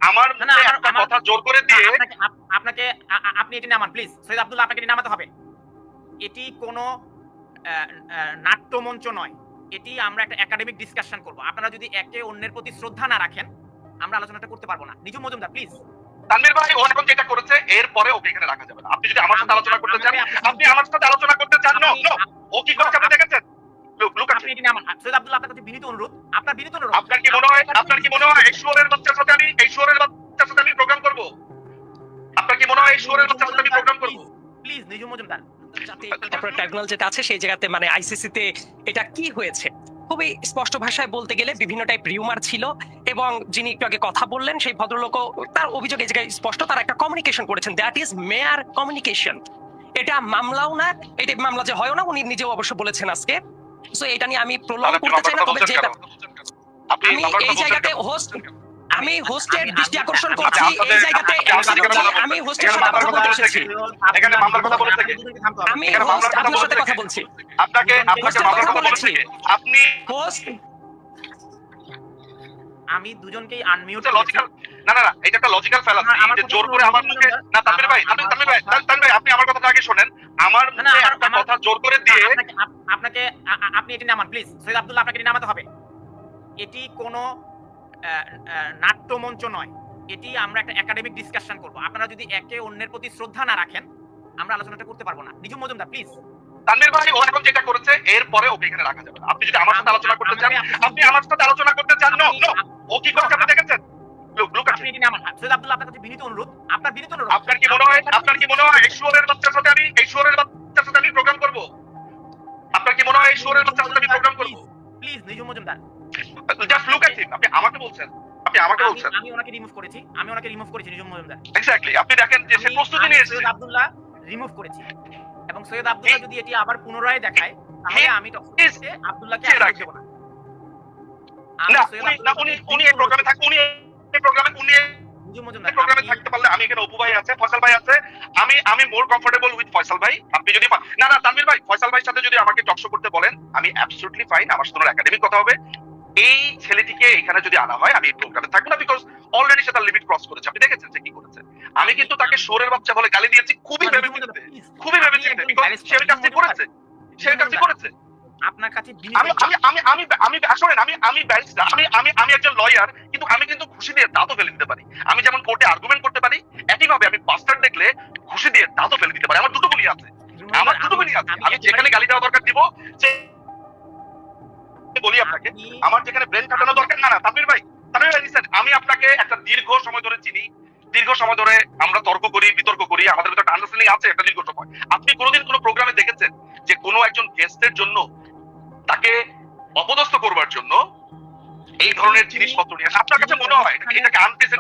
আমার মুখে একটা কথা জোর করে দিয়ে আপনাকে আপনি এটি নামান প্লিজ। সৈয়দ আব্দুল্লাহ, আপনাকে এটি নামাতে হবে। এটি কোনো নাট্যমঞ্চ নয়। এটি আমরা একটা একাডেমিক ডিসকাশন করব। আপনারা যদি একে অন্যের প্রতি শ্রদ্ধা না রাখেন, আমরা আলোচনাটা করতে পারবো না। নিজু মজুমদার প্লিজ। তানভীর ভাই ও এখন যেটা করেছে এরপরে ওকে এখানে রাখা যাবে না। আপনি যদি আমার সাথে আলোচনা করতে চান, আপনি আমার সাথে আলোচনা করতে চান। নো ও কি করছে আপনি দেখেছেন? লুক আপনি এটি নামান। সৈয়দ আব্দুল্লাহ, আপনার কাছে বিনীত অনুরোধ। আপনার বিনীত অনুরোধ। আপনার কি মনে হয় এই শুয়োরের বাচ্চার সাথে আমি প্রোগ্রাম করব? আপনার কি মনে হয় এই শুয়োরের বাচ্চার সাথে আমি প্রোগ্রাম করব? প্লিজ নিজু মজুমদার। ট্রাইব্যুনাল যেটা আছে সেই জায়গাতে মানে আইসিসি তে এটা কি হয়েছে খুবই স্পষ্ট ভাষায় বলতে গেলে বিভিন্ন টাইপ রিউমার ছিল এবং যিনি একটু আগে কথা বললেন সেই ভদ্রলোকও তার অভিযোগ এই জায়গায় স্পষ্ট, তারা একটা কমিউনিকেশন করেছেন, দ্যাট ইজ মেয়ার কমিউনিকেশন। এটা মামলাও না, এটা মামলা যে হয়ও না, উনি নিজেও অবশ্য বলেছেন আজকে। সো এটা নিয়ে আমি প্রলং করতে চাই না, তবে যেটা আমি এই জায়গাতে হোস্ট, আমি হোস্টের দৃষ্টি আকর্ষণ করছি এই জায়গাতে, আমি হোস্টের সাথে কথা বলতে এসেছি, এখানে মামলার কথা বলেছে কি? আমি হোস্ট আপনার সাথে কথা বলছি, আপনাকে মামলার কথা বলেছে কি? আপনি হোস্ট আমি দুজনকেই আনমিউট লজিক্যাল না এটা একটা লজিক্যাল ফেলাচ্ছি যে জোর করে আমার মুখে না। তানভীর ভাই আপনি আমার কথাটা আগে শুনেন। আমার মুখে একটা কথা জোর করে দিয়ে আপনাকে আপনি এটি নামান প্লিজ। সৈয়দ আব্দুল্লাহ, আপনাকে এটি নামাতে হবে। এটি কোনো নাট্যমঞ্চ নয়। এটি আমরা একটা একাডেমিক ডিসকাশন করব। আপনারা যদি একে অন্যের প্রতি শ্রদ্ধা না রাখেন, আমরা আলোচনাটা করতে পারবো না। নিজু মজুমদার প্লিজ। তানভীর ভাই ও এখন যেটা করেছে এরপরে ওকে এখানে রাখা যাবে না। আপনি যদি আমার সাথে আলোচনা করতে চান, আপনি আমার সাথে আলোচনা করতে চান। নো ও কি করছে আপনি দেখেছেন? লুক আপনি এটি নামান। সৈয়দ আব্দুল্লাহ, আপনার কাছে বিনীত অনুরোধ। আপনার বিনীত অনুরোধ। আপনার কি মনে হয় এই শুয়োরের বাচ্চার সাথে আমি প্রোগ্রাম করব? আপনার কি মনে হয় এই শুয়োরের বাচ্চার সাথে আমি প্রোগ্রাম করব? Please Niju Majumdar. Just look at him. আপনি আমাকে বলছেন। আমি ওনাকে রিমুভ করেছি। নিজু মজুমদার। এক্স্যাক্টলি। আপনি দেখেন যে সে প্রস্তুতি নিয়েছে। সৈয়দ আব্দুল্লাহ রিমুভ করেছি এবং সৈয়দ আব্দুল্লাহ যদি এটি আবার পুনরায় দেখায়, তাহলে আমি টক্সিসে আব্দুল্লাহকে আর দেব না। উনি এই প্রোগ্রামে থাকতে, উনি নিজু মজুমদার প্রোগ্রামে থাকতে পারলে, আমি এখানে অপু ভাই আছে, ফয়সাল ভাই আছে, আমি মোর কমফোর্টেবল উইথ ফয়সাল ভাই। আপনি যদি না তানভীর ভাই ফয়সাল ভাইয়ের সাথে যদি আমাকে টকশো করতে বলেন, আমি অ্যাবসলিউটলি ফাইন। আমার সাথে একাডেমিক কথা হবে। এই ছেলেটিকে এখানে যদি আনা হয়, আমি এই প্রোগ্রামে থাকবো না, বিকজ অলরেডি সে তার লিমিট ক্রস করেছে। আপনি দেখেছেন সে কি করেছে। আমি কিন্তু তাকে শোরের বাচ্চা বলে গালি দিয়েছি, খুবই ভেবেচিন্তে, বিকজ সে ওই কাজটি করেছে। আপনার কাছে আমি ব্যারিস্টার, আমি একজন লয়ার, কিন্তু আমি কিন্তু ঘুষি দিয়ে দাঁতও ফেলে দিতে পারি। আমি যেমন কোর্টে আর্গুমেন্ট করতে পারি, একইভাবে আমি বাস্টার্ড দেখলে ঘুষি দিয়ে দাঁতও ফেলে দিতে পারি। আমার দুটো গুলি আছে। আমি যেখানে গালি দেওয়া দরকার দিব, বলি আপনাকে আমার যেখানে ব্রেন খাটানো দরকার। না তানভীর ভাই লিসেন, আমি আপনাকে একটা দীর্ঘ সময় ধরে চিনি, দীর্ঘ সময় ধরে আমরা তর্ক করি, বিতর্ক করি, আমাদের ভিতরে আন্ডারস্ট্যান্ডিং আছে একটা দীর্ঘ সময়। আপনি কোনোদিন কোনো প্রোগ্রামে দেখেছেন যে কোনো একজন গেস্টের জন্য তাকে অপদস্থ করবার জন্য এই ধরনের জিনিসপত্র নিয়ে? আপনার কাছে মনে হয় এটাকে আনপ্রেসিডেন্টেড